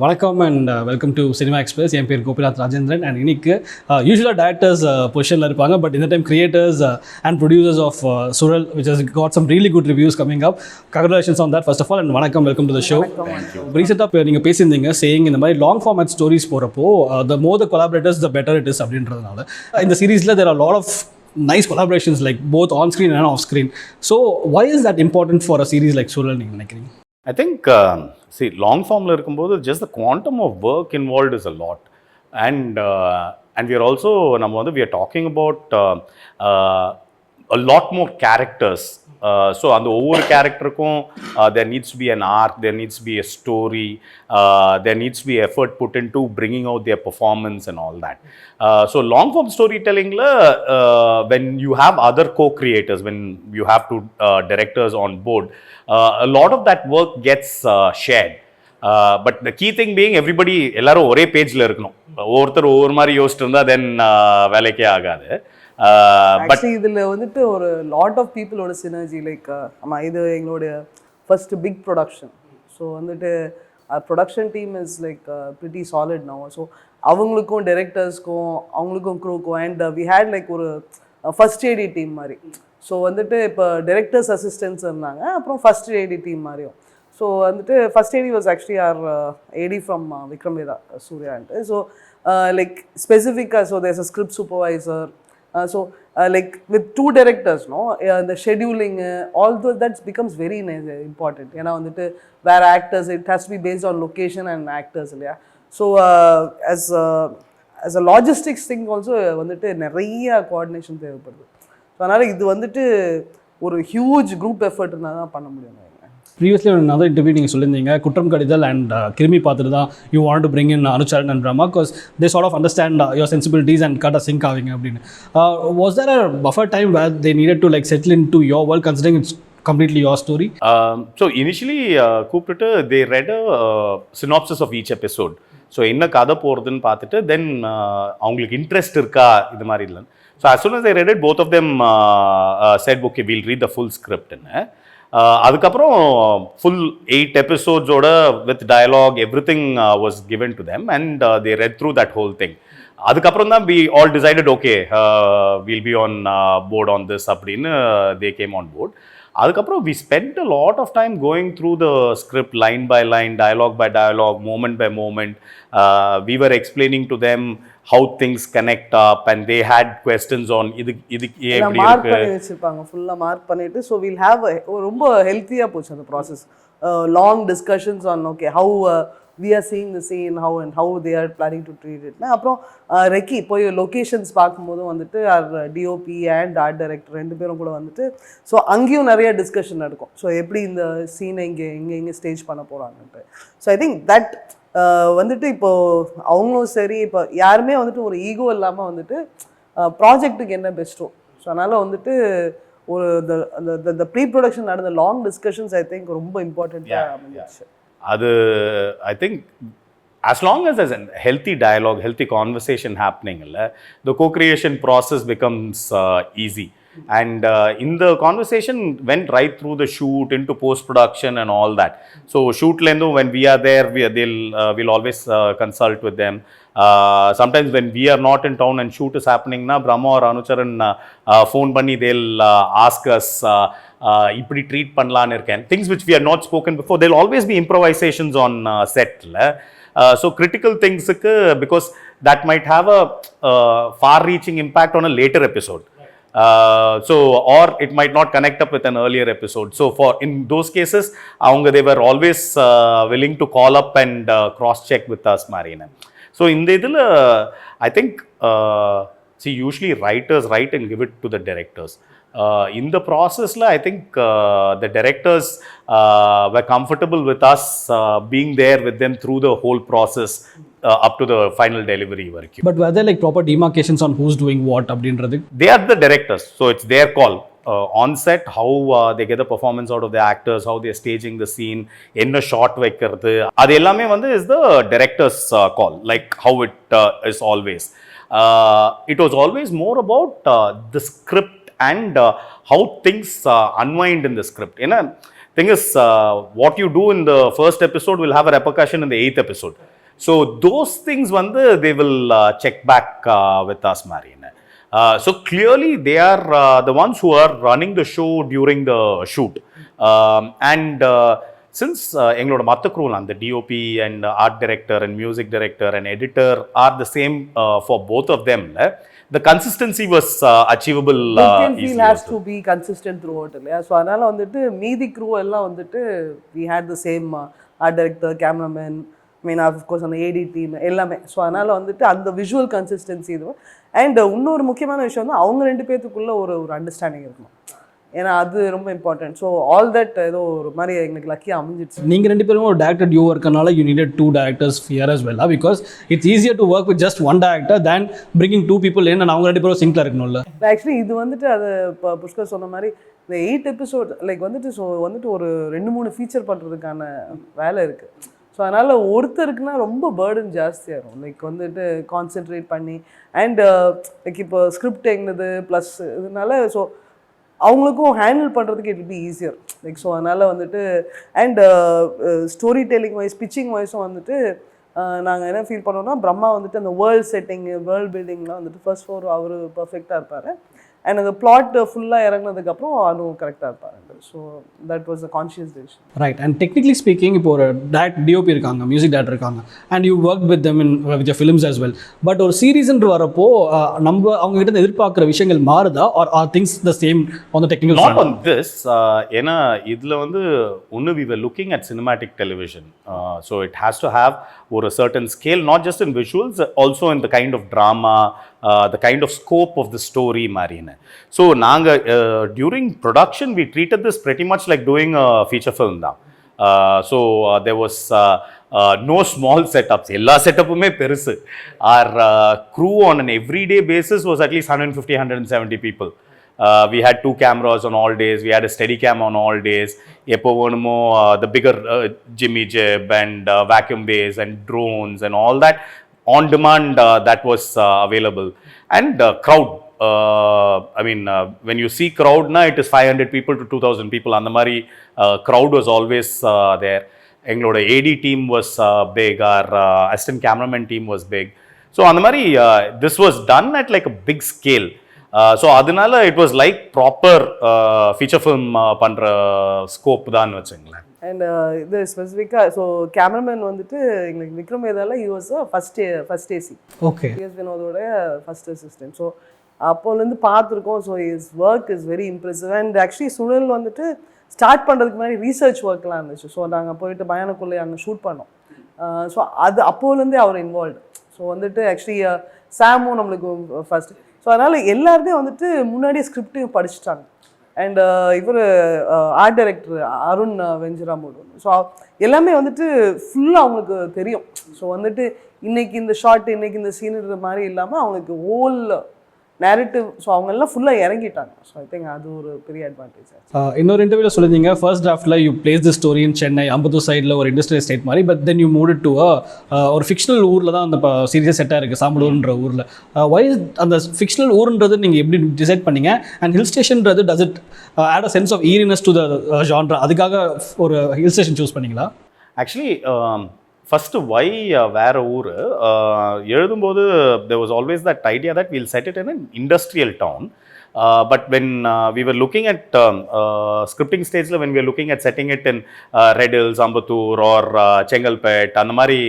வணக்கம் and welcome to cinema express. என் பேர் Gopinath Rajendran and இன்னைக்கு யூஸ்வலாக டேரக்டர்ஸ் பொசிஷனில் இருப்பாங்க, பட் இந்த time creators and producers of Suzhal, which has got some really good reviews coming up. Congratulations on that first of all, and வணக்கம், welcome to the show. ரீசெண்டாக நீங்கள் பேசியிருந்தீங்க saying இந்த மாதிரி லாங் ஃபார்மேட் ஸ்டோரிஸ் போகிறப்போ the more the collaborators the better it is அப்படின்றதுனால இந்த சீரீஸில் there are a lot of nice collaborations like both on screen and off screen. So why is that important for a series like Suzhal நீங்கள் நினைக்கிறீங்க? I think, see, long form irukkumbodhu just the quantum of work involved is a lot, and we are also we are talking about a lot more characters. So on the over character there needs to be an arc, there needs to be a story, there needs to be effort put into bringing out their performance and all that. So long form storytelling when you have other co-creators, when you have two directors on board, a lot of that work gets shared. But the key thing being everybody ellarum ore page la iruknom, ஒவ்வொருத்தர் ஒவ்வொரு மாதிரி யோசிச்சுட்டு இருந்தா then வேலைக்கே ஆகாது. Actually இதுல வந்துட்டு ஒரு lot of people ஓட synergy, like ஆமா இது எங்களோட first big production. So வந்துட்டு our production team is like pretty solid now. So அவங்களுக்கும் directorsக்கும் அவங்களுக்கும் crewக்கும் and we had like ஒரு first AD team மாதிரி. ஸோ வந்துட்டு இப்போ directors assistants இருந்தாங்க, அப்புறம் first AD team மாதிரியும். ஸோ வந்துட்டு first AD was actually our AD from Vikram Veda Surya. So like specific, so there's a script supervisor. So like with two directors, the scheduling, all those, that becomes very important. ஏன்னா வந்துட்டு வேற actors, it has to be based on location and actors இல்லையா. So as a logistics thing also வந்துட்டு நிறைய coordination தேவைப்படுது. So அதனால் இது வந்துட்டு ஒரு ஹியூஜ் குரூப் எஃபர்ட் இருந்தால் தான் பண்ண முடியும். Previously in another interview நீங்கள் சொல்லியிருந்தீங்க குற்றம் கடிதல் அண்ட் கிருமி பார்த்துட்டு தான் you want to bring in Anucharan and Bramma because they sort of understand your sensibilities and cut a sync ஆவீங்க அப்படின்னு. Was there a buffer time where they needed to like settle into your world considering it's completely your story? So initially கூப்பிட்டு they read a synopsis of each episode. So என்ன கதை போகிறதுன்னு பார்த்துட்டு தென் அவங்களுக்கு interest இருக்கா இது மாதிரி இல்லை. So as soon as I read it, both of them said, okay, we'll read the full script. அதுக்கப்புறம் full 8 episodes with dialogue, everything was given to them and they read through that whole thing. அதுக்கப்புறம் தான் we all decided, okay, we'll be on board on this அப்படின்னு they came on board. அதுக்கப்புறம் we spent a lot of time going through the script line by line, dialogue by dialogue, moment by moment. We were explaining to them how things connect up and they had questions on இதுக்கு எப்படி mark பண்ணி வச்சிருப்பாங்க, ஃபுல்லா mark பண்ணிட்டு. so we'll have ரொம்ப ஹெல்த்தியா போச்சு அந்த process. Long discussions on okay how we are seeing the scene, how they are planning to treat it. அப்புறம் ரெக்கி போய் லொகேஷன்ஸ் பார்க்கும்போது வந்துட்டு டிஓபி அண்ட் ஆர்ட் டைரக்டர் ரெண்டு பேரும் கூட வந்துட்டு ஸோ அங்கேயும் நிறைய டிஸ்கஷன் நடக்கும். ஸோ எப்படி இந்த சீனை எங்கே ஸ்டேஜ் பண்ண போகிறாங்கன்ட்டு. ஸோ ஐ திங்க் தட் வந்துட்டு இப்போது அவங்களும் சரி, இப்போ யாருமே வந்துட்டு ஒரு ஈகோ இல்லாமல் வந்துட்டு ப்ராஜெக்ட்டுக்கு என்ன பெஸ்ட்டோ. ஸோ அதனால் வந்துட்டு ஒரு இந்த ப்ரீ ப்ரொடக்ஷன் நடந்த லாங் டிஸ்கஷன்ஸ் ஐ திங்க் ரொம்ப இம்பார்ட்டண்ட்டாக அமைஞ்சிச்சு. அது I think as long as there's a healthy dialogue, healthy conversation happening, the co-creation process becomes easy. And in the conversation went right through the shoot into post-production and all that. So shoot lendo when we are there, we'll always consult with them. Sometimes when we are not in town and shoot is happening na, Bramma or Anucharan phone panni they'll ask us இப்படி treat பண்ணலான்னு இருக்கேன், things which we have not spoken before. There'll always be improvisations on set. So critical things because that might have a far reaching impact on a later episode. So or it might not connect up with an earlier episode. So for in those cases they were always willing to call up and cross check with us Marina. So in the I think see usually writers write and give it to the directors. In the process I think the directors were comfortable with us being there with them through the whole process up to the final delivery work. But were there like proper demarcations on who's doing what abindradhu? They are the directors, so it's their call. On set how they get the performance out of the actors, how they are staging the scene, enna shot vaikkiradhu, adu ellame is the director's call, like how it is always. It was always more about the script and how things unwind in the script. Thing is, what you do in the first episode will have a repercussion in the 8th episode. So those things they will check back with us, Marina. So clearly they are the ones who are running the show during the shoot. And since எங்களோட மத்த crew the DOP and art director and music director and editor are the same for both of them, the consistency was achievable. Look and feel has to be consistent throughout. So அதனால மீதி crew எல்லாம் we had the same art director, cameraman, I mean of course அந்த AD team எல்லாமே. So அதனால அந்த visual consistency இதுவும் and இன்னொரு முக்கியமான விஷயம் அவங்க ரெண்டு பேத்துக்குள்ள ஒரு அண்டர்ஸ்டாண்டிங் இருக்கணும். ஏன்னா அது ரொம்ப இம்பார்ட்டன்ட். ஸோ ஆல் தட் ஏதோ ஒரு மாதிரி எங்களுக்கு லக்கியாக அமைஞ்சிடுச்சு. நீங்கள் ரெண்டு பேரும் ஒரு டேரக்டர் டியூ இருக்கனால you needed 2 directors here as well, because it's easier to work with just one director than bringing 2 people in and அவங்க ரெண்டு பேரும் சிங்க்ல இருக்கணும்ல. ஆக்சுவலி இது அது இப்போ புஷ்கர் சொன்ன மாதிரி இந்த 8 எபிசோட் லைக் ஸோ ஒரு 2-3 ஃபீச்சர் பண்ணுறதுக்கான வேலை இருக்குது. ஸோ அதனால் ஒருத்தருக்குன்னா ரொம்ப பேர்டன் ஜாஸ்தியாக இருக்கும். லைக் கான்சென்ட்ரேட் பண்ணி அண்ட் லைக் இப்போ ஸ்கிரிப்ட் எங்கது ப்ளஸ் இதனால ஸோ அவங்களுக்கும் ஹேண்டில் பண்ணுறதுக்கு it be easier. Like so அதனால் and story telling wise pitching வைஸும் நாங்கள் என்ன ஃபீல் பண்ணோம்னா பிரம்மா அந்த வேர்ல்ட் செட்டிங் வேர்ல்ட் பில்டிங்லாம் ஃபர்ஸ்ட் ஃப்ளோர் அவர் பர்ஃபெக்டாக இருப்பார் அண்ட் அந்த பிளாட் ஃபுல்லாக இறங்கினதுக்கப்புறம் அதுவும் கரெக்டாக இருப்பாரு. So that was a conscious decision. Right. And technically speaking இப்போ ஒரு டிஓபி இருக்காங்க, மியூசிக் டேரக்டர் இருக்காங்க, and you work with them in with your films as well. But ஒரு சீரீஸ்ன்னு வரப்போ நம்ம அவங்க கிட்ட எதிர்பார்க்குற விஷயங்கள் மாறுதா or or things the same on the technical not on this? ஏன்னா இதில் ஒன்று we were looking at cinematic television, so it has to have ஒரு certain scale, not just in visuals, also in the kind of drama, the kind of scope of the story marine. So during production we treated this pretty much like doing a feature film da. So there was no small setups, ella setupume perusu. Our crew on an everyday basis was at least 150-170 people. We had 2 cameras on all days, we had a steady cam on all days, eppo venumo the bigger jimmy jib and vacuum bays and drones and all that on demand that was available. And crowd, I mean when you see crowd na, it is 500 people to 2000 people, and the mari crowd was always there. Engloda AD team was big, our assistant cameraman team was big. So and the mari this was done at like a big scale. So adunala it was like proper feature film பண்ற scope தான் வச்சுங்களேன். And இது ஸ்பெசிஃபிக்காக so cameraman எங்களுக்கு விக்ரம் வேதால he was first AC. Okay. S வினோதோட first assistant. So அப்போலேருந்து பார்த்துருக்கோம். So is work is very impressive. And actually Suzhal start பண்ணுறதுக்கு முன்னாடி ரீசர்ச் ஒர்க்லாம் இருந்துச்சு. ஸோ நாங்கள் போயிட்டு பயானக்குள்ளே அங்கே ஷூட் பண்ணோம். ஸோ அது அப்போலேருந்தே அவர் இன்வால்வ்டு. ஸோ ஆக்சுவலி சாமும் நம்மளுக்கு ஃபர்ஸ்ட். ஸோ அதனால் எல்லாருமே முன்னாடியே ஸ்கிரிப்டையும் படிச்சுட்டாங்க. அண்ட் இவர் ஆர்ட் டைரக்டர் அருண் வெஞ்சராமோடு. ஸோ எல்லாமே ஃபுல்லாக அவங்களுக்கு தெரியும். ஸோ இன்னைக்கு இந்த ஷார்ட் இன்னைக்கு இந்த சீனுன்ற மாதிரி இல்லாமல் அவங்களுக்கு ஹோல் நேரட்டிவ். ஸோ அவங்கெல்லாம் ஃபுல்லாக இறங்கிட்டாங்க. ஸோ ஐ திங்க் அது ஒரு பெரிய அட்வான்டேஜ். இன்னொரு இன்டர்வியூவில் சொல்லியிருந்தீங்க ஃபர்ஸ்ட் டிராஃப்டில் you place the story in Chennai, Ambattur சைடில் ஒரு இண்டஸ்ட்ரியல் எஸ்டேட் மாதிரி, but then you move to ஒரு ஃபிக்ஷனல் ஊரில் தான் அந்த சீரியஸாக செட்டாக இருக்குது, சாம்பலூர்ன்ற ஊரில். ஒய் அந்த ஃபிக்ஷனல் ஊருன்றது நீங்கள் எப்படி டிசைட் பண்ணீங்க? அண்ட் ஹில் ஸ்டேஷன்றது does it add a sense of eeriness to the genre? அதுக்காக ஒரு ஹில் ஸ்டேஷன் சூஸ் பண்ணிங்களா? ஆக்சுவலி ஃபஸ்ட்டு வை வேறு ஊர் எழுதும்போது there was always that idea that we'll set it in an industrial town. But when we were looking at scripting stage, when we were looking at setting it in Red Hills, Ambattur or Chengalpet, and mari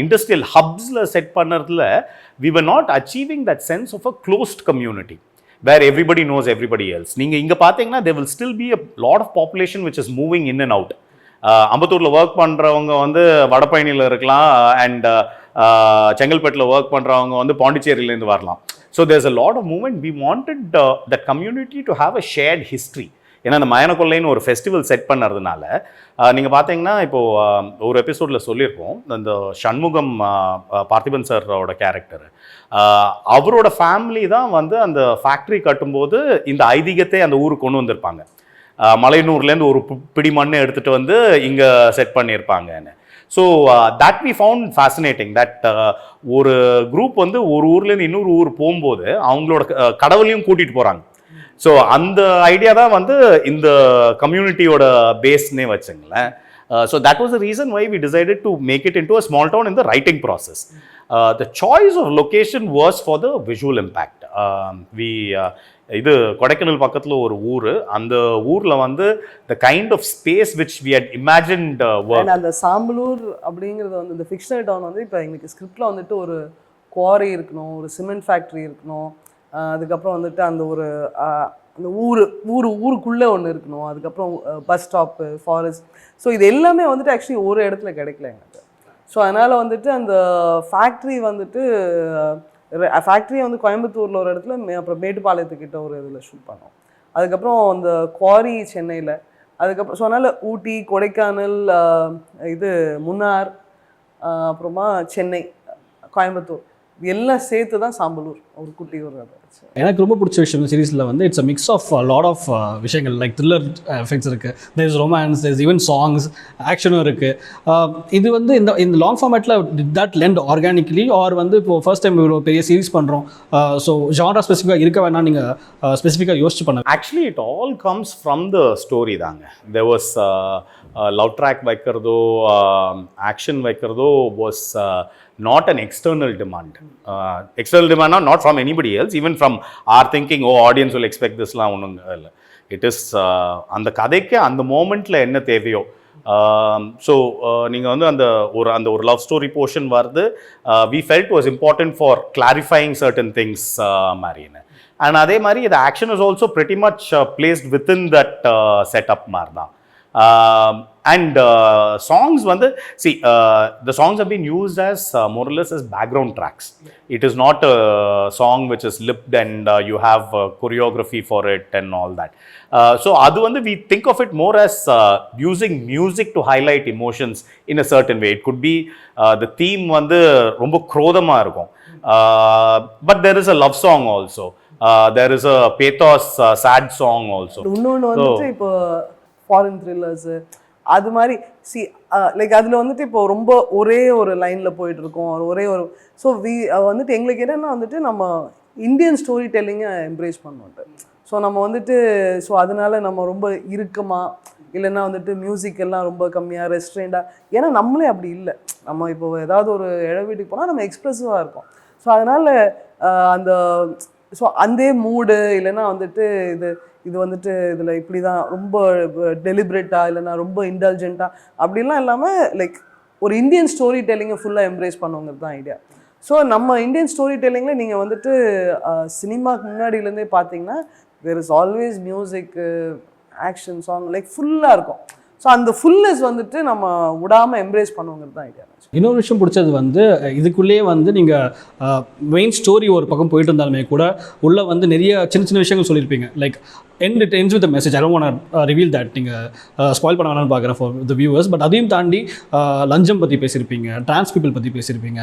industrial hubs la set pannadhula, we were not achieving that sense of a closed community where everybody knows everybody else. Neenga inga pathina there will still be a lot of population which is moving in and out. அம்பத்தூரில் work பண்ணுறவங்க வடபழனியில் இருக்கலாம், and செங்கல்பேட்டில் work பண்ணுறவங்க பாண்டிச்சேரியிலேருந்து வரலாம். So there's a lot of movement. We wanted the community to have a shared history. ஏன்னா அந்த மயனக்கொல்லைன்னு ஒரு ஃபெஸ்டிவல் செட் பண்ணுறதுனால நீங்கள் பார்த்தீங்கன்னா இப்போது ஒரு எபிசோடில் சொல்லியிருப்போம், அந்த சண்முகம் பார்த்திபன் சாரோட கேரக்டர், அவரோட ஃபேமிலி தான் அந்த ஃபேக்ட்ரி கட்டும்போது இந்த ஐதீகத்தை அந்த ஊருக்கு கொண்டு வந்திருப்பாங்க. மலையனூர்லேருந்து ஒரு பிடி மண்ணை எடுத்துகிட்டு இங்கே செட் பண்ணியிருப்பாங்கன்னு. So that we found fascinating that ஒரு குரூப் ஒரு ஊர்லேருந்து இன்னொரு ஊர் போகும்போது அவங்களோட கடவுளையும் கூட்டிகிட்டு போகிறாங்க. ஸோ அந்த ஐடியா தான் வந்து இந்த கம்யூனிட்டியோட பேஸ்னே வச்சுங்களேன். So that was the reason why we decided to make it into a small town in the writing process. The choice of location was for the visual impact. இது கொடைக்கானல் பக்கத்தில் ஒரு ஊர், அந்த ஊரில் வந்து the kind of space which we had imagined work. அந்த சாம்பலூர் அப்படிங்கிறது வந்து இந்த ஃபிக்ஷனல் டவுன் வந்து இப்போ எங்களுக்கு ஸ்கிரிப்டில் வந்துட்டு ஒரு குவாரி இருக்கணும், ஒரு சிமெண்ட் ஃபேக்ட்ரி இருக்கணும், அதுக்கப்புறம் வந்துட்டு அந்த ஒரு அந்த ஊருக்குள்ளே ஒன்று இருக்கணும், அதுக்கப்புறம் பஸ் ஸ்டாப்பு, ஃபாரஸ்ட். ஸோ இது எல்லாமே வந்துட்டு ஆக்சுவலி ஒரு இடத்துல கிடைக்கல எங்களுக்கு. ஸோ அதனால் வந்துட்டு அந்த ஃபேக்ட்ரி வந்துட்டு ஃபேக்ட்ரியை வந்து கோயம்புத்தூரில் ஒரு இடத்துல, அப்புறம் மேட்டுப்பாளையத்துக்கிட்ட ஒரு இதில் ஷூட் பண்ணோம். அதுக்கப்புறம் அந்த குவாரி சென்னையில், அதுக்கப்புறம் ஸோ அதனால் ஊட்டி, கொடைக்கானல், இது முன்னார், அப்புறமா சென்னை, கோயம்புத்தூர் எல்லாம் சேர்த்து தான் சாம்பலூர் ஒரு குட்டி ஒரு அது. எனக்கு ரொம்ப பிடிச்ச விஷயம் இந்த சீரீஸில் வந்து it's a mix of lot of விஷயங்கள். லைக் த்ரில்லர் எஃபெக்ட்ஸ் இருக்குது, there is romance, there is even songs, ஆக்ஷனும் இருக்குது. இது வந்து இந்த லாங் ஃபார்மேட்டில் did that lend organically or வந்து இப்போ ஃபர்ஸ்ட் டைம் இவ்வளோ பெரிய சீரீஸ் பண்ணுறோம், ஸோ ஜான்ரா ஸ்பெசிஃபிக்காக இருக்க வேணாம் நீங்கள் ஸ்பெசிஃபிக்காக யோசிச்சு பண்ண? Actually it all comes from the story தாங்க. தேர் வாஸ் லவ் ட்ராக் வைக்கிறதோ ஆக்ஷன் வைக்கிறதோ was not an external demand. External demand not from anybody else, even from our thinking, oh audience will expect this la onunga illa. It is and kadhaikke and momentla enna thevayo. So neenga vandu and or love story portion varudhu, we felt was important for clarifying certain things marine. And adhe mari the action is also pretty much placed within that setup marda. And songs வந்து see the songs have been used as more or less as background tracks. It is not a song which is lipped and you have choreography for it and all that. So adu வந்து we think of it more as using music to highlight emotions in a certain way. It could be the theme வந்து ரொம்ப குரோதமா இருக்கும், but there is a love song also, there is a pathos sad song also. இன்னொன்று வந்துட்டு இப்போ foreign த்ரில்லர்ஸு அது மாதிரி like அதில் வந்துட்டு இப்போ ரொம்ப ஒரே ஒரு லைனில் போயிட்டு இருக்கோம், ஒரே ஒரு. ஸோ வந்துட்டு எங்களுக்கு என்னென்னா வந்துட்டு நம்ம இந்தியன் ஸ்டோரி டெல்லிங்கை எம்ப்ரேஸ் பண்ணுவோம். ஸோ நம்ம வந்துட்டு ஸோ அதனால நம்ம ரொம்ப இறுக்கமாக, இல்லைன்னா வந்துட்டு மியூசிக் எல்லாம் ரொம்ப கம்மியாக ரெஸ்ட்ரெயின்டாக, ஏன்னா நம்மளே அப்படி இல்லை. நம்ம இப்போ ஏதாவது ஒரு இட வீட்டுக்கு போனால் நம்ம எக்ஸ்ப்ரெசிவாக இருக்கோம். ஸோ அதனால் அந்த ஸோ அந்த மூடு, இல்லைன்னா வந்துட்டு இது வந்துட்டு இதில் இப்படி தான் ரொம்ப டெலிபரேட்டாக, இல்லைனா ரொம்ப இன்டெலிஜென்ட்டாக அப்படிலாம் இல்லாமல் லைக் ஒரு இந்தியன் ஸ்டோரி டெல்லிங்கை ஃபுல்லாக எம்ப்ரேஸ் பண்ணுங்கிறது தான் ஐடியா. ஸோ நம்ம இந்தியன் ஸ்டோரி டெல்லிங்கில் நீங்கள் வந்துட்டு சினிமாக்கு முன்னாடியிலேருந்தே பார்த்தீங்கன்னா there is always music, action, song like ஃபுல்லாக இருக்கும். ஸோ அந்த ஃபுல்னஸ் வந்துட்டு நம்ம விடாமல் எம்ப்ரேஸ் பண்ணுங்கிறது தான் ஐடியா. இன்னொரு விஷயம் பிடிச்சது வந்து இதுக்குள்ளேயே வந்து நீங்கள் மெயின் ஸ்டோரி ஒரு பக்கம் போயிட்டு இருந்தாலுமே கூட உள்ளே வந்து நிறைய சின்ன சின்ன விஷயங்கள் சொல்லியிருப்பீங்க. Like it ends with a message. I don't want to reveal that. நீங்கள் ஸ்பாயில் பண்ண வேணாம்னு பார்க்குறேன் ஃபார் த வியூவர்ஸ். பட் அதையும் தாண்டி லஞ்சம் பற்றி பேசியிருப்பீங்க, டிரான்ஸ் பீப்புள் பற்றி பேசியிருப்பீங்க,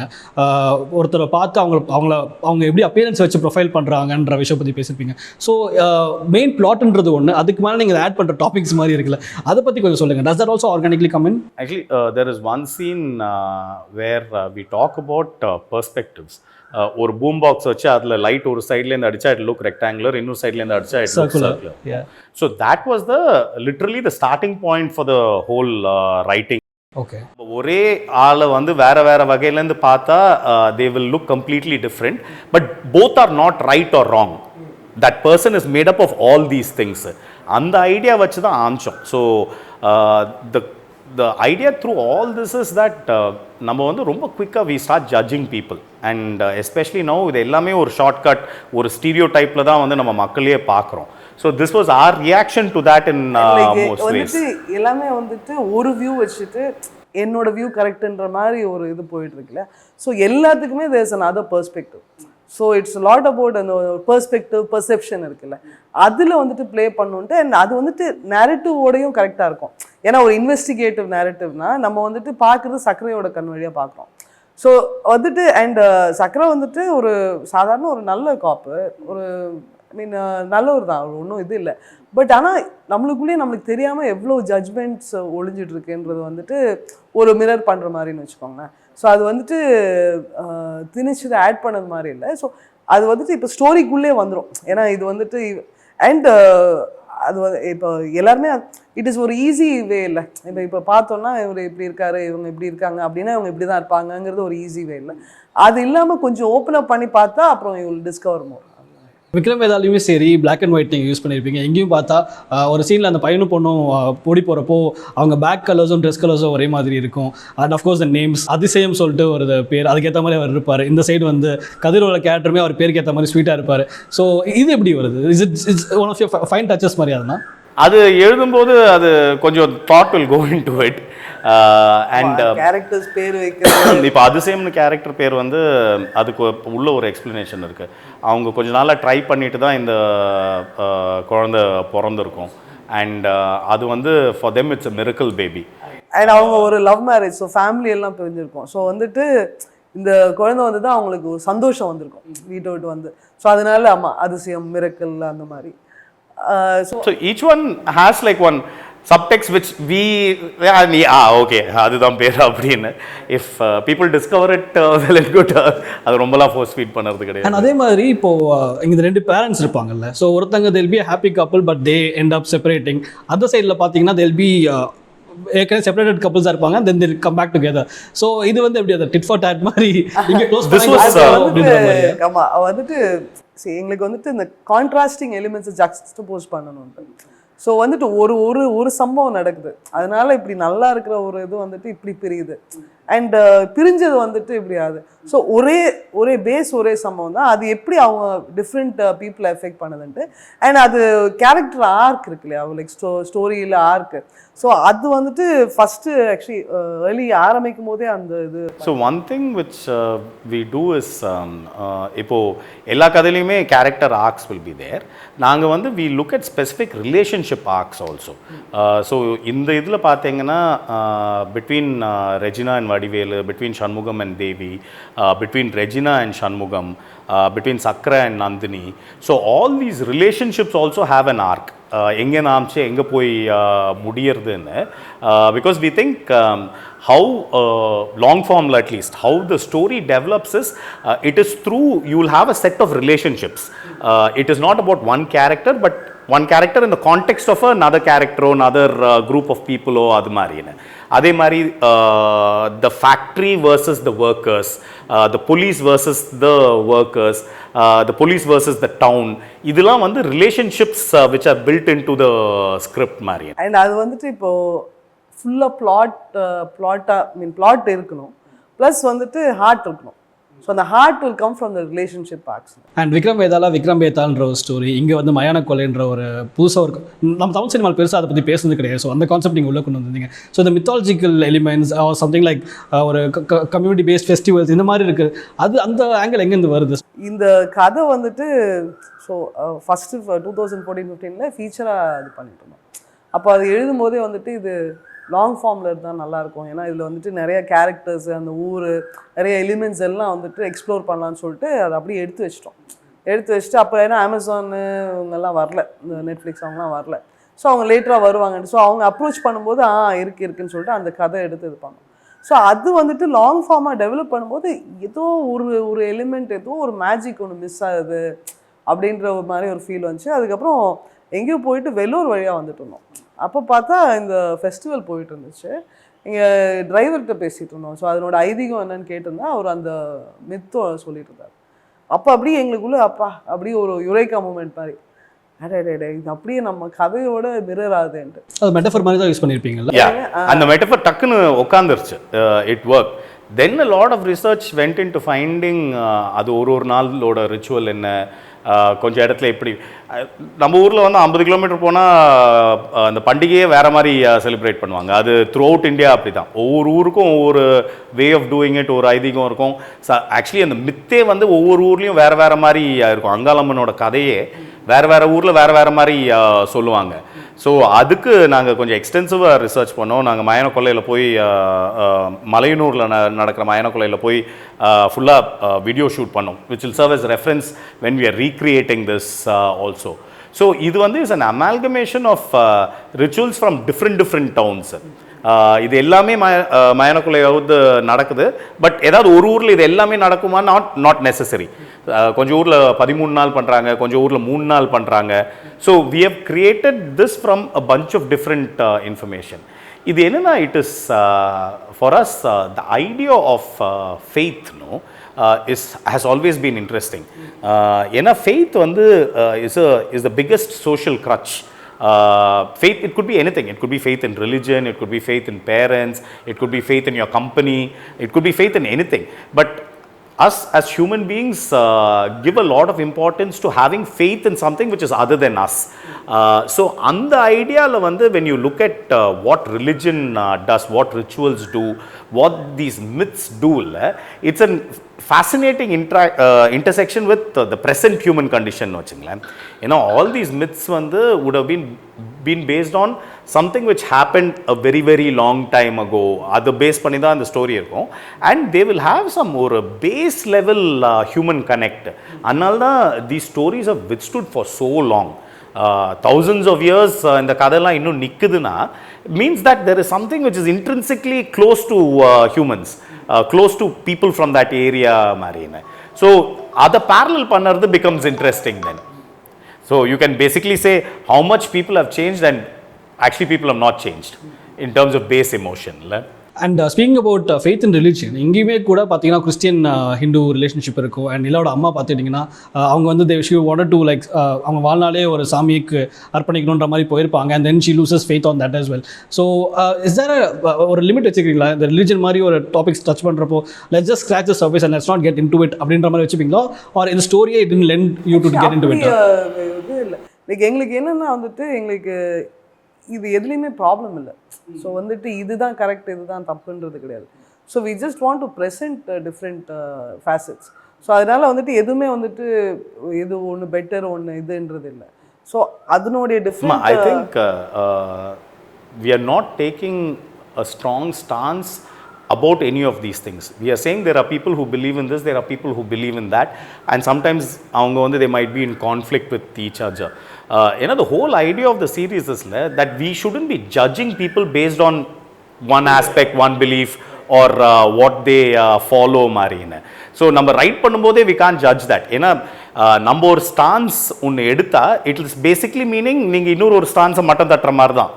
ஒருத்தரை பார்த்து அவங்க எப்படி அப்பியரன்ஸ் வச்சு ப்ரொஃபைல் பண்ணுறாங்கன்ற விஷயம் பற்றி பேசியிருப்பீங்க. ஸோ மெயின் பிளாட்ன்றது ஒன்று, அதுக்கு மேலே நீங்கள் ஆட் பண்ணுற டாபிக்ஸ் மாதிரி இருக்குல்ல, அதை பற்றி கொஞ்சம் சொல்லுங்கள். Does that also organically come in? Actually, there is one scene where we talk about perspectives. ஒரு பூம் பாக்ஸ் வச்சு அதில் லைட் ஒரு சைட்லேருந்து அடிச்சா இட் லுக் ரெக்டாங்குலர், இன்னொரு சைட்லேருந்து அடிச்சா it look circular. So that was the literally the starting point for the whole writing. Okay, ஒரே ஆளை வந்து வேற வேற வகையிலேருந்து பார்த்தா they will look completely different, but both are not right or wrong. That person is made up of all these things. அந்த idea வச்சு தான் ஆரம்பிச்சோம். So the idea through all this is that நம்ம வந்து ரொம்ப குவிக்காக we start judging people and especially now இது எல்லாமே ஒரு ஷார்ட்கட், ஒரு ஸ்டீரியோ டைப்பில் தான் வந்து நம்ம மக்களையே பார்க்குறோம். So this was our reaction to that in most ways. எல்லாமே வந்துட்டு ஒரு வியூ வச்சுட்டு என்னோட வியூ கரெக்டுன்ற மாதிரி ஒரு இது போயிட்டு இருக்குல்ல. ஸோ எல்லாத்துக்குமே there is another perspective. So it's lot about அந்த பெர்ஸ்பெக்டிவ், பெர்செப்ஷன் இருக்குல்ல, அதில் வந்துட்டு ப்ளே பண்ணுன்ட்டு. அண்ட் அது வந்துட்டு நேரட்டிவோடையும் கரெக்டாக இருக்கும். ஏன்னா ஒரு இன்வெஸ்டிகேட்டிவ் நேரட்டிவ்னா நம்ம வந்துட்டு பார்க்குறது சர்க்கரையோட கண் வழியாக பார்க்குறோம். ஸோ வந்துட்டு அண்ட் சர்க்கரை வந்துட்டு ஒரு சாதாரண ஒரு நல்ல காப்பு, ஒரு நல்லவர் தான், ஒன்றும் இது இல்லை. பட் ஆனால் நம்மளுக்குள்ளேயே நம்மளுக்கு தெரியாமல் எவ்வளோ ஜட்ஜ்மெண்ட்ஸ் ஒழிஞ்சிட்ருக்குன்றது வந்துட்டு ஒரு மிரர் பண்ணுற மாதிரின்னு வச்சுக்கோங்களேன். ஸோ அது வந்துட்டு திணிச்சது ஆட் பண்ணது மாதிரி இல்லை. ஸோ அது வந்துட்டு இப்போ ஸ்டோரிக்குள்ளே வந்துடும். ஏன்னா இது வந்துட்டு அண்ட் அது இப்போ எல்லாருமே இட் இஸ் ஒரு ஈஸி வே இல்லை. இப்போ பார்த்தோன்னா இவர் இப்படி இருக்காரு, இவங்க இப்படி இருக்காங்க அப்படின்னா இவங்க இப்படி தான் இருப்பாங்கங்கிறது ஒரு ஈஸி வே இல்லை. அது இல்லாமல் கொஞ்சம் ஓப்பன் அப் பண்ணி பார்த்தா அப்புறம் யூ வில் டிஸ்கவர் மோர். விக்ரம் வேதாலையுமே சரி, பிளாக் அண்ட் ஒயிட் நீங்கள் யூஸ் பண்ணியிருப்பீங்க. எங்கேயும் பார்த்தா ஒரு சீனில் அந்த பையனும் பொண்ணும் ஓடி போகிறப்போ அவங்க பேக் கலர்ஸும் ட்ரெஸ் கலர்ஸும் ஒரே மாதிரி இருக்கும். அண்ட் அஃப்கோர்ஸ் த நேம்ஸ் அதிசயம் சொல்லிட்டு ஒரு பேர், அதுக்கேற்ற மாதிரி அவர் இருப்பார். இந்த சைடு வந்து கதிரோட கேரக்டருமே அவர் பேருக்கு ஏற்ற மாதிரி ஸ்வீட்டாக இருப்பார். ஸோ இது எப்படி வருது? It's one of your fine touches மாதிரி அதுனா? அது எழுதும்போது அது கொஞ்சம் thought will go into it. And characters பேர் வைக்கிறது, இப்போ அதிசயம்னு கேரக்டர் பேர் வந்து அதுக்கு உள்ள ஒரு எக்ஸ்பிளனேஷன் இருக்குது. அவங்க கொஞ்ச நாளாக ட்ரை பண்ணிட்டு தான் இந்த குழந்தை பிறந்திருக்கும். அண்ட் அது வந்து for them it's a miracle baby. And அவங்க ஒரு லவ் மேரேஜ், ஸோ ஃபேமிலி எல்லாம் பிரிஞ்சிருக்கும். ஸோ வந்துட்டு இந்த குழந்தை வந்து தான் அவங்களுக்கு ஒரு சந்தோஷம் வந்திருக்கும் வீட்டை விட்டு வந்து. ஸோ அதனால ஆமாம் அதிசயம், மிரக்கிள் அந்த மாதிரி. So each one has like one subtext which we okay அதுதான் பேர் அப்படின்னு. If people discover it well and good. அது ரொம்பலாம் ஃபோர்ஸ் ஃபீட் பண்ணுறது கிடையாது. அண்ட் அதே மாதிரி இப்போ இங்கே ரெண்டு பேரண்ட்ஸ் இருப்பாங்கல்ல. ஸோ ஒருத்தங்க they'll be a happy couple but they end up separating. Other சைடில் பார்த்தீங்கன்னா they'll be ஏற்கனவே செப்பரேட்டட் கப்புள்ஸாக இருப்பாங்க, தென் they'll come back together. So இது வந்து எப்படி அந்த டிட் ஃபார் டாட் மாதிரி இங்கே க்ளோஸ் வந்துட்டு எங்களுக்கு வந்துட்டு இந்த கான்ட்ராஸ்டிங் எலிமெண்ட்ஸை ஜக்ஸ்டபோஸ் பண்ணணும். ஸோ வந்துட்டு ஒரு ஒரு ஒரு சம்பவம் நடக்குது, அதனால இப்படி நல்லா இருக்கிற ஒரு இது வந்துட்டு இப்படி பிரியுது. அண்ட் பிரிஞ்சது வந்துட்டு இப்படி ஆகுது. ஸோ ஒரே பேஸ் ஒரே சம்பவம் தான், அது எப்படி அவங்க டிஃப்ரெண்ட் பீப்புளை எஃபெக்ட் பண்ணுதுன்ட்டு. அண்ட் அது கேரக்டர் ஆர்க் இருக்கு இல்லையா, லைக் ஸ்டோரியில் ஆர்க்கு. ஸோ அது வந்துட்டு ஃபஸ்ட்டு ஆக்சுவலி ஏர்லி ஆரம்பிக்கும் போதே அந்த இது. So one thing which we do is இப்போது எல்லா கதையிலையுமே character arcs will be there. நாங்கள் வந்து we look at specific relationship arcs also. So இந்த இதில் பார்த்தீங்கன்னா between Regina and Vadivelu, between Shanmugam and Devi, between Regina and Shanmugam, between Sakra and Nandini. So all these relationships also have an arc. எங்கே நாமச்சு எங்கே போய் முடியறதுன்னு. Because we think how long form at least how the story develops is it is through you will have a set of relationships. It is not about one character but one character in the context of another character or another group of people or அது மாதிரின்னு. அதே மாதிரி the factory versus the workers, the police versus the workers, the police versus the town, இதெல்லாம் வந்து relationships which are built into the script மாதிரி. And அது வந்துட்டு இப்போ ஃபுல்லாக பிளாட் இருக்கணும், ப்ளஸ் வந்துட்டு ஹார்ட் இருக்கணும். ஸோ அந்த heart will come from the relationship arcs. And Vikram Vedhala Vikram வேதான்ற ஒரு ஸ்டோரி, இங்கே வந்து மயான கொலைன்ற ஒரு புதுசாக ஒரு நம்ம தமிழ் சினிமாவில் பெருசாக அதை பற்றி பேசுனது கிடையாது. ஸோ அந்த கான்செப்ட் நீங்கள் உள்ளே கொண்டு வந்தீங்க. ஸோ இந்த மித்தாலஜிக்கல் எலிமெண்ட்ஸ் சம்திங் லைக் ஒரு கம்யூனிட்டி பேஸ்ட் ஃபெஸ்டிவல்ஸ் இந்த மாதிரி இருக்குது. அது அந்த ஆங்கிள் எங்கேருந்து வருது? இந்த கதை வந்துட்டு ஸோ ஃபஸ்ட்டு 2014-15 ஃபீச்சராக இது பண்ணிட்டு இருந்தோம். அப்போ அது எழுதும் போதே வந்துட்டு இது லாங் ஃபார்மில் இருந்தால் நல்லாயிருக்கும். ஏன்னா இதில் வந்துட்டு நிறைய கேரக்டர்ஸு, அந்த ஊர், நிறைய எலிமெண்ட்ஸ் எல்லாம் வந்துட்டு எக்ஸ்ப்ளோர் பண்ணலான்னு சொல்லிட்டு அதை அப்படியே எடுத்து வச்சுட்டு அப்போ ஏன்னா அமேசானு இவங்கெல்லாம் வரல, இந்த நெட்ஃப்ளிக்ஸ் அவங்கலாம் வரல. ஸோ அவங்க லேட்டராக வருவாங்கன்னு ஸோ அவங்க அப்ரோச் பண்ணும்போது இருக்குன்னு சொல்லிட்டு அந்த கதை எடுத்து இது பண்ணோம். ஸோ அது வந்துட்டு லாங் ஃபார்மாக டெவலப் பண்ணும்போது ஏதோ ஒரு எலிமெண்ட், ஏதோ ஒரு மேஜிக் ஒன்று மிஸ் ஆகுது அப்படின்ற ஒரு மாதிரி ஒரு ஃபீல் வந்துச்சு. அதுக்கப்புறம் எங்கேயோ போயிட்டு வெள்ளூர் வழியாக வந்துட்டு இருந்தோம். அப்போ பார்த்தா இந்த ஃபெஸ்டிவல் போயிட்டு இருந்துச்சு. இங்கே டிரைவர்கிட்ட பேசிகிட்டு இருந்தோம். ஸோ அதனோட ஐதீகம் என்னன்னு கேட்டிருந்தா அவர் அந்த மித்தோ சொல்லிட்டு இருந்தார். அப்போ அப்படியே எங்களுக்குள்ளே அப்படியே ஒரு யுரேக்கா மூமெண்ட் மாதிரி, அடே இது அப்படியே நம்ம கதையோட மிரர் ஆகுதுன்ட்டு. அது மெட்டஃபர் மாதிரி தான் யூஸ் பண்ணியிருப்பீங்கல்ல? அந்த மெட்டஃபர் டக்குன்னு உட்காந்துருச்சு. It work. Then a lot of research went into finding அது ஒரு நாளோட ரிச்சுவல் என்ன, கொஞ்சம் இடத்துல எப்படி நம்ம ஊரில் வந்து 50 கிலோமீட்டர் போனால் அந்த பண்டிகையே வேறு மாதிரி செலிப்ரேட் பண்ணுவாங்க. அது த்ரூ அவுட் இந்தியா அப்படி தான். ஒவ்வொரு ஊருக்கும் ஒவ்வொரு வே ஆஃப் டூயிங் இட், ஒரு ஐதீகம் இருக்கும். ஆக்சுவலி அந்த மித்தே வந்து ஒவ்வொரு ஊர்லேயும் வேறு மாதிரி இருக்கும். அங்காளம்மனோட கதையே வேறு ஊரில் வேறு மாதிரி சொல்லுவாங்க. ஸோ அதுக்கு நாங்கள் கொஞ்சம் எக்ஸ்டென்சிவாக ரிசர்ச் பண்ணோம். நாங்கள் மயான கொள்ளையில் போய் மலையனூரில் நடக்கிற மயான கொள்ளையில் போய் ஃபுல்லாக வீடியோ ஷூட் பண்ணோம், which will serve as reference when we are recreating this also. So இது வந்து is an amalgamation of rituals from different towns. இது எல்லாமே மயான கொள்ளையாவது நடக்குது. பட் ஏதாவது ஒரு ஊரில் இது எல்லாமே நடக்குமா? Not necessary. கொஞ்சம் ஊரில் 13 நாள் பண்ணுறாங்க, கொஞ்சம் ஊரில் 3 நாள் பண்ணுறாங்க. So we have created this from a bunch of different information. இது என்னென்னா, it is for us the idea of faith has always been interesting. ஏன்னா faith வந்து is the biggest social crutch. Faith, it could be anything. It could be faith in religion, it could be faith in parents, it could be faith in your company, it could be faith in anything. But us as human beings give a lot of importance to having faith in something which is other than us. So on the idea when you look at what religion does, what rituals do, what these myths do, it's a fascinating intersection with the present human condition. All these myths would have been based on something which happened a very very long time ago. Adu base panni da the story irukum, and they will have some more base level human connect. Annalda these stories have withstood for so long. Thousands of years in the kadala innu nikkuduna means that there is something which is intrinsically close to humans, close to people from that area marine. So other parallel pannaradu becomes interesting then. So you can basically say how much people have changed, and actually people have not changed in terms of base emotion. And speaking about faith and religion, இங்கேயுமே கூட பார்த்தீங்கன்னா Christian Hindu relationship இருக்கும். And நிலாவோட அம்மா பார்த்துட்டிங்கன்னா அவங்க வந்து she wanted to like அவங்க வாழ்நாளே ஒரு சாமிக்கு அர்ப்பணிக்கணுன்ற மாதிரி போயிருப்பாங்க. And then she loses faith on that as well. So is there ஒரு லிமிட் வச்சுக்கிறீங்களா? இந்த ரிலிஜன் மாதிரி ஒரு டாபிக்ஸ் டச் பண்ணுறப்போ let's just scratch the surface and let's not get into it அப்படின்ற மாதிரி வச்சுப்பீங்களா? ஆர் இந்த ஸ்டோரியே it didn't lend you to get into it? இல்லை, லைக் எங்களுக்கு என்னென்னா எங்களுக்கு இது எதுலேயுமே ப்ராப்ளம் இல்லை. ஸோ இதுதான் கரெக்ட், இதுதான் தப்புன்றது கிடையாது. So we just want to present different facets. So அதனால் எதுவுமே எது ஒன்று பெட்டர் ஒன்று இதுன்றது இல்லை. ஸோ அதனுடைய different I think we are not taking a strong stance about any of these things. We are saying there are people who believe in this, there are people who believe in that, and sometimes they might be in conflict with each other. The whole idea of the series is that we shouldn't be judging people based on one aspect, one belief, or what they follow marine. So நம்ம right பண்ணும்போதே we can't judge that. ஏன்னா நம்ம ஒரு stance ஒன்று எடுத்தா it is basically meaning நீங்கள் இன்னொரு ஒரு ஸ்டான்ஸை மட்டம் தட்டுற மாதிரி தான்.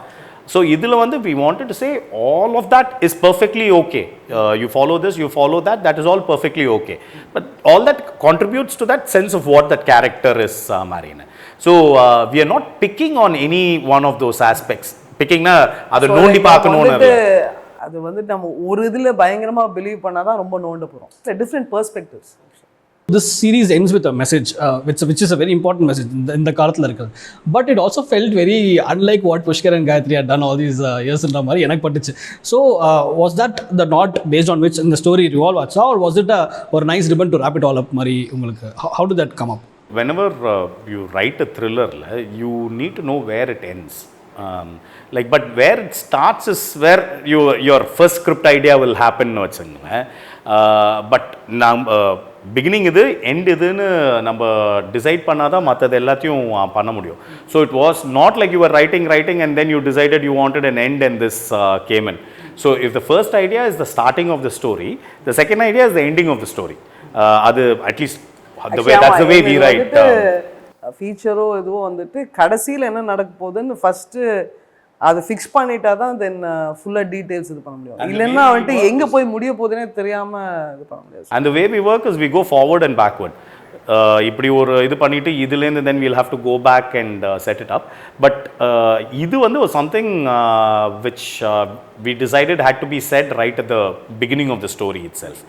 So இதில் we wanted to say all of that is perfectly okay. You follow this, you follow that, that is all perfectly okay. But all that contributes to that sense of what that character is, Marina. So we are not picking on any one of those aspects. Picking na adu nondi paakanoonu adu நம்ம ஒரு இதுல பயங்கரமா believe பண்ணாதான் ரொம்ப நோண்ட போறோம். Different perspectives. This series ends with a message which is a very important message in the kaalathula irukku, but it also felt very unlike what Pushkar and Gayatri had done all these years indra mari enak pattichu. So was that the not based on which in the story revolve acha, or was it a nice ribbon to wrap it all up mari ungalku? How did that come up? Whenever you write a thriller, you need to know where it ends. But where it starts is where your first script idea will happen. But beginning இது end இதுன்னு நம்ம decide பண்ணாதான் மற்றது எல்லாத்தையும் பண்ண முடியும். So it was not like you are writing and then you decided you wanted an end and this came in. So if the first idea is the starting of the story, the second idea is the ending of the story. அது at least that's the way we write. ஃபீச்சரோ இதுவோ கடைசியில் என்ன நடக்க போகுதுன்னு first அதை fix பண்ணிட்டா தான் தென் ஃபுல்லாக டீட்டெயில்ஸ் இது பண்ண முடியும். இல்லைன்னா எங்கே போய் முடிய போகுதுன்னே தெரியாமல் இது பண்ண முடியாது. And the way we work is we go forward and backward. இப்படி ஒரு இது பண்ணிவிட்டு இதுலேருந்து then we'll have to go back and set it up. But இது was something which we decided had to be said right at the beginning of the story itself.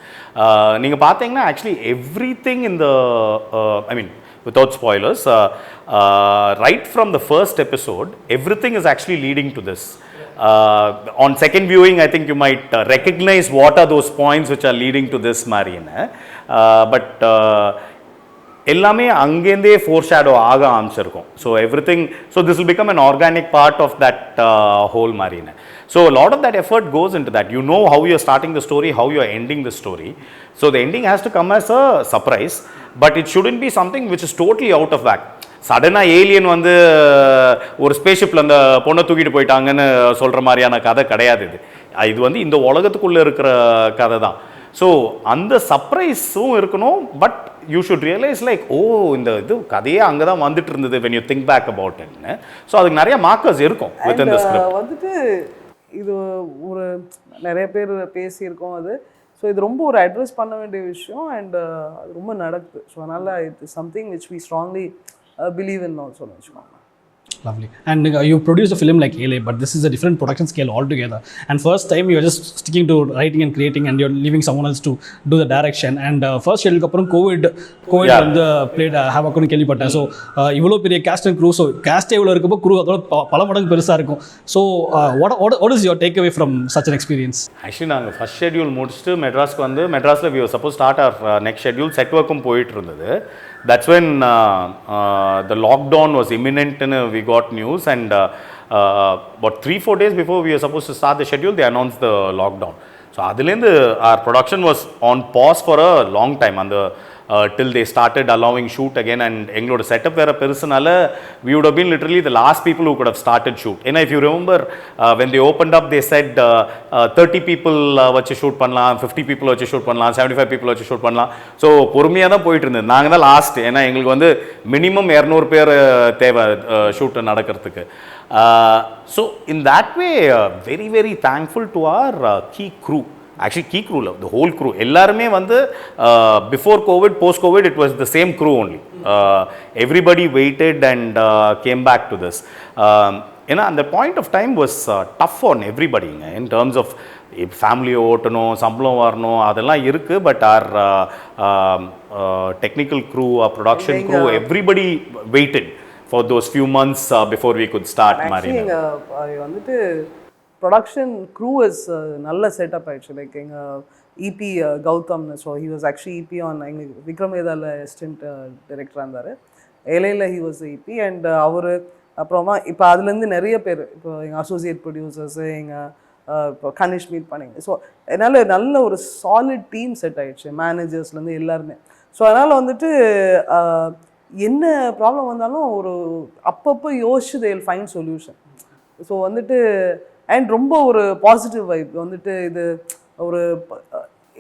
நீங்கள் பார்த்தீங்கன்னா actually everything in the I mean without spoilers, right from the first episode, everything is actually leading to this. On second viewing, I think you might recognize what are those points which are leading to this, Marina. But எல்லாமே அங்கேருந்தே foreshadow ஆக ஆரம்பிச்சிருக்கும். So everything, so this will become an organic part of that whole மாரின. So lot of that effort goes into that. You know how you are starting the story, how you are ending the story. So the ending has to come as a surprise, but it shouldn't be something which is totally out of whack. சடனாக alien ஒரு ஸ்பேஸ்ஷிப்பில் அந்த பொண்ணை தூக்கிட்டு போயிட்டாங்கன்னு சொல்கிற மாதிரியான கதை கிடையாது இது. இது இந்த உலகத்துக்குள்ளே இருக்கிற கதை தான். ஸோ அந்த சர்ப்ரைஸும் இருக்கணும். But you should realise like இந்த இது கதையே அங்கே தான் வந்துட்டு இருந்தது when you think back about it. So அதுக்கு நிறைய மார்க்கர்ஸ் இருக்கும் within the script. வந்துட்டு இது ஒரு நிறைய பேர் பேசியிருக்கோம் அது. ஸோ இது ரொம்ப ஒரு அட்ரஸ் பண்ண வேண்டிய விஷயம் அண்ட் அது ரொம்ப நடக்குது. ஸோ அதனால் it's something which we strongly believe in also வச்சுக்கோங்க. Lovely. And you produced a film like LA, but this is a different production scale altogether. And first time you're just sticking to writing and creating, and you're leaving someone else to do the direction. And first schedule அப்புறம் COVID வந்து played havoc னு கேள்விப்பட்டேன். So இவ்வளோ பெரிய cast and crew, so cast இவ்வளோ இருக்கப்போ crew அதோட பல மடங்கு பெருசாக இருக்கும். So what is your takeaway from such an experience? Actually நாங்கள் ஃபர்ஸ்ட் ஷெட்யூல் முடிச்சுட்டு மெட்ராஸ்க்கு வந்து மெட்ராஸில் we were supposed to start our next schedule. Set ஒர்க்கும் போயிட்டு இருந்தது. That's when the lockdown was imminent and we got news, and about 3-4 days before we were supposed to start the schedule, they announced the lockdown. So adilende our production was on pause for a long time and till they started allowing shoot again. And engaloda setup vera perusanaala we would have been literally the last people who could have started shoot. And if you remember when they opened up, they said 30 people vachu shoot pannalam, 50 people vachu shoot pannalam, 75 people vachu shoot pannalam. So பொறுமையா தான் போயிட்டு இருந்தது. நாங்க தான் last. ஏன்னா எங்களுக்கு வந்து minimum 200 பேர் தேவை ஷூட் நடக்கிறதுக்கு. So in that way very very thankful to our key crew. Actually key crew, the whole crew எல்லாருமே வந்து before COVID, post COVID, it was the same crew only. Everybody waited and came back to this. ஏன்னா அந்த point of time was tough on everybody in terms of ஃபேமிலியை ஓட்டணும், சம்பளம் வரணும், அதெல்லாம் இருக்கு. But our technical crew, our production crew, everybody waited for those few months before we could start மாதிரி. வந்துட்டு ப்ரொடக்ஷன் க்ரூ இஸ் நல்ல செட்டப் ஆயிடுச்சு. லைக் எங்கள் இபி கௌதம்னு, so he was actually EP on எங்களுக்கு விக்ரம் வேதாவில் அசிஸ்டன்ட் டைரக்டராக இருந்தார். ஏலையில் ஹி வாஸ் இபி அண்ட் அவர் அப்புறமா இப்போ அதுலேருந்து நிறைய பேர் இப்போ எங்கள் அசோசியேட் ப்ரொடியூசர்ஸு எங்கள் இப்போ கனிஷ் மீட் பண்ணிங்க. ஸோ அதனால் நல்ல ஒரு சாலிட் டீம் செட் ஆகிடுச்சு, மேனேஜர்ஸ்லேருந்து எல்லாருமே. ஸோ அதனால் வந்துட்டு என்ன ப்ராப்ளம் வந்தாலும் ஒரு அப்பப்போ யோசிச்சு they will find solution. So வந்துட்டு அண்ட் ரொம்ப ஒரு பாசிட்டிவ் வைப் வந்துட்டு இது ஒரு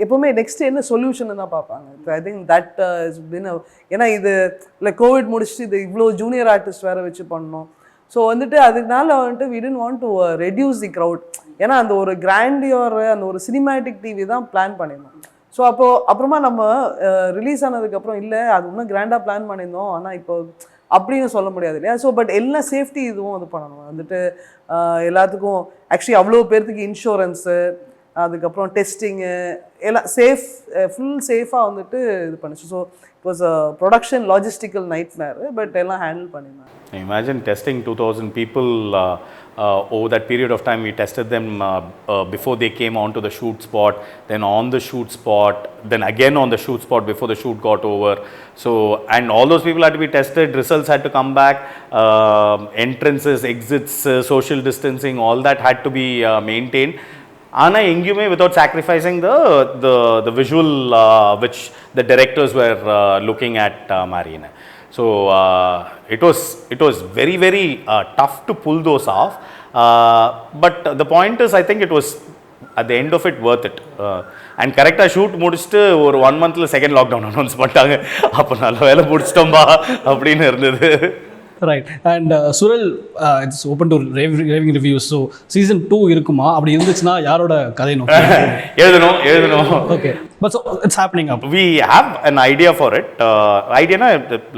எப்போவுமே நெக்ஸ்ட் என்ன சொல்யூஷன் தான் பார்ப்பாங்க. I think that is been. ஏன்னா இது இல்லை கோவிட் முடிச்சுட்டு இது இவ்வளோ ஜூனியர் ஆர்டிஸ்ட் வேறு வச்சு பண்ணோம். ஸோ வந்துட்டு அதுக்குனால வந்துட்டு we didn't want to reduce the crowd. ஏன்னா அந்த ஒரு கிராண்டியோர் அந்த ஒரு சினிமேட்டிக் டிவி தான் பிளான் பண்ணியிருந்தோம். ஸோ அப்போது அப்புறமா நம்ம ரிலீஸ் ஆனதுக்கப்புறம் இல்லை அது இன்னும் கிராண்டாக பிளான் பண்ணியிருந்தோம், ஆனால் இப்போ அப்படின்னு சொல்ல முடியாது இல்லையா. ஸோ பட் எல்லா சேஃப்டி இதுவும் இது பண்ணணும். வந்துட்டு எல்லாத்துக்கும் ஆக்சுவலி அவ்வளோ பேர்த்துக்கு இன்சூரன்ஸு, அதுக்கப்புறம் டெஸ்டிங்கு எல்லாம் ஃபுல் சேஃபாக வந்துட்டு இது பண்ணிச்சு. So it was a production logistical nightmare, but எல்லாம் ஹேண்டில் பண்ணியிருந்தாங்க. Imagine testing 2,000 people over that period of time. We tested them before they came onto the shoot spot, then on the shoot spot, then again on the shoot spot before the shoot got over. So, and all those people had to be tested, results had to come back, entrances, exits, social distancing, all that had to be maintained. ஆனால் எங்கேயுமே without sacrificing the visual which the directors were looking at Marina. So it was very very tough to pull those off, but the point is I think it was at the end of it worth it. And correct shoot முடிச்சிட்டு ஒரு 1 monthல second lockdown announce பண்ணிட்டாங்க. அப்போ நல்ல வேலை முடிச்சிட்டோம்பா அப்படின்னு இருந்தது. Right. And Suzhal, it's open to raving reviews. So season 2 இருக்குமா? அப்படி இருந்துச்சுன்னா யாரோட கதை நோக்கி எழுதணும். Okay. But so it's happening up. We have an idea for it. Idea na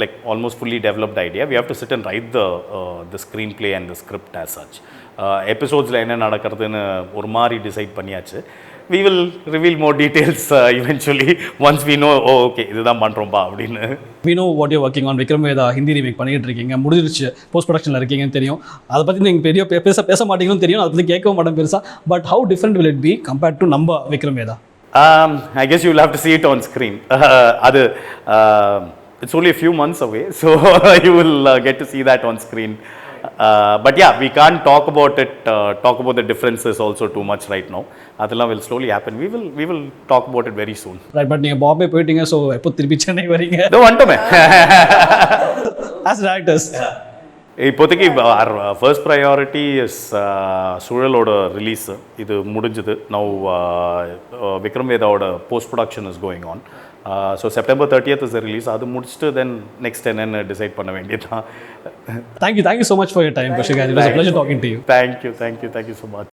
like almost fully developed idea. We have to sit and write the screenplay and the script as such. Episodesல என்ன நடக்கிறதுன்னு ஒரு மாதிரி decide பண்ணியாச்சு. We will reveal more details eventually once we know, okay, இதுதான் பண்ணுறோம்பா அப்படின்னு. We know what you're working on. Vikram Vedha Hindi remake பண்ணிட்டு இருக்கீங்க, முடிஞ்சிருச்சு, post ப்ரொடக்ஷனில் இருக்கீங்கன்னு தெரியும். அதை பற்றி நீங்கள் பெரிய பேச மாட்டீங்கன்னு தெரியும், அதை பற்றி கேட்கவும் மாட்டேன் பெருசாக. But how different will it be compared to நம்ம Vikram Veda? I guess you will have to see it on screen. அது it's only a few months away, so you will get to see that on screen. But yeah, we can't talk about it, talk about the differences also too much right now. Adella will slowly happen. We will talk about it very soon. Right, but நீங்க பாம்பே போயிட்டீங்க, so எப்போ திருப்பி சென்னை வரீங்க? இதோ வந்துட்டோமே. As directors. இப்போதைக்கு our first priority is சூழலோட release. இது முடிஞ்சது. Now விக்ரம் வேதாவோட post production is going on. So September 30th is the release. அது முடிச்சுட்டு தென் நெக்ஸ்ட் என்னென்னு டிசைட் பண்ண வேண்டியதுதான். Thank you so much for your time, Pushkar. It was a pleasure talking to you. Thank you so much.